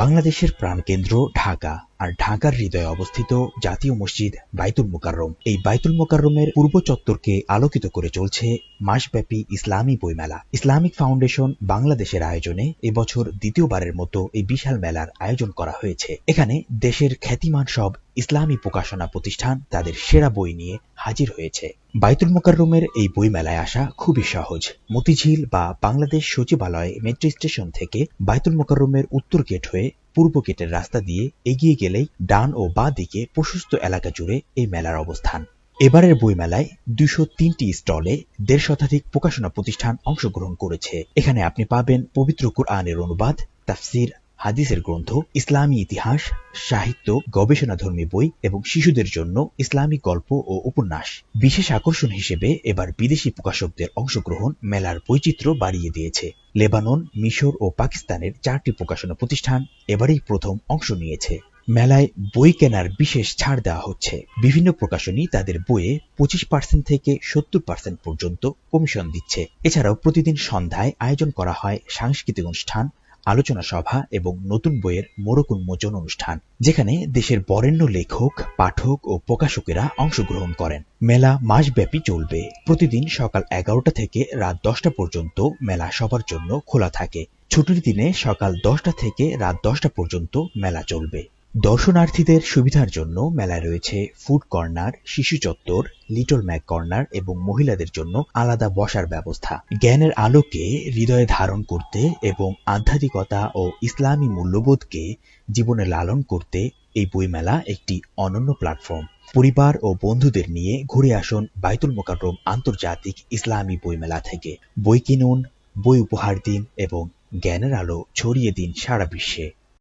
বাংলাদেশের প্রাণকেন্দ্র ঢাকা, আর ঢাকার হৃদয়ে অবস্থিত জাতীয় মসজিদ বাইতুল মোকাররম। এই বাইতুল মোকাররমের পূর্ব চত্বরকে আলোকিত করে চলছে মাসব্যাপী ইসলামী বইমেলা। ইসলামিক ফাউন্ডেশন বাংলাদেশের আয়োজনে এবছর দ্বিতীয়বারের মতো এই বিশাল মেলার আয়োজন করা হয়েছে। এখানে দেশের খ্যাতিমান সব ইসলামী প্রকাশনা প্রতিষ্ঠান তাদের সেরা বই নিয়ে হাজির হয়েছে। বাইতুল মোকাররমের এই বইমেলায় আসা খুবই সহজ। মতিঝিল বা বাংলাদেশ সচিবালয় মেট্রো স্টেশন থেকে বাইতুল মোকাররমের উত্তর গেট হয়ে পূর্ব গেটের রাস্তা দিয়ে এগিয়ে গেলেই ডান ও বাঁ দিকে প্রশস্ত এলাকা জুড়ে এই মেলার অবস্থান। এবারের বইমেলায় 203টি স্টলে 1.5 শতাধিক প্রকাশনা প্রতিষ্ঠান অংশগ্রহণ করেছে। এখানে আপনি পাবেন পবিত্র কুরআনের অনুবাদ, তাফসির, হাদিসের গ্রন্থ, ইসলামী ইতিহাস, সাহিত্য, গবেষণাধর্মী বই এবং শিশুদের জন্য ইসলামিক গল্প ও উপন্যাস। বিশেষ আকর্ষণ হিসেবে এবার বিদেশি প্রকাশকদের অংশগ্রহণ মেলার বৈচিত্র্য বাড়িয়ে দিয়েছে। লেবানন, মিশর ও পাকিস্তানের 4টি প্রকাশনা প্রতিষ্ঠান এবারেই প্রথম অংশ নিয়েছে। মেলায় বই কেনার বিশেষ ছাড় দেওয়া হচ্ছে। বিভিন্ন প্রকাশনী তাদের বইয়ে 25% থেকে 70% পর্যন্ত কমিশন দিচ্ছে। এছাড়াও প্রতিদিন সন্ধ্যায় আয়োজন করা হয় সাংস্কৃতিক অনুষ্ঠান, আলোচনা সভা এবং নতুন বইয়ের মোড়ক উন্মোচন অনুষ্ঠান, যেখানে দেশের বরেণ্য লেখক, পাঠক ও প্রকাশকেরা অংশগ্রহণ করেন। মেলা মাসব্যাপী চলবে। প্রতিদিন সকাল 11টা থেকে রাত 10টা পর্যন্ত মেলা সবার জন্য খোলা থাকে। ছুটির দিনে সকাল 10টা থেকে রাত 10টা পর্যন্ত মেলা চলবে। দর্শনার্থীদের সুবিধার জন্য মেলায় রয়েছে ফুড কর্নার, শিশু চত্বর, লিটল ম্যাক কর্নার এবং মহিলাদের জন্য আলাদা বসার ব্যবস্থা। জ্ঞানের আলোকে হৃদয়ে ধারণ করতে এবং আধ্যাত্মিকতা ও ইসলামী মূল্যবোধকে জীবনে লালন করতে এই বইমেলা একটি অনন্য প্ল্যাটফর্ম। পরিবার ও বন্ধুদের নিয়ে ঘুরে আসুন বাইতুল মোকাররম আন্তর্জাতিক ইসলামী বইমেলা থেকে। বই কিনুন, বই উপহার দিন এবং জ্ঞানের আলো ছড়িয়ে দিন সারা বিশ্বে।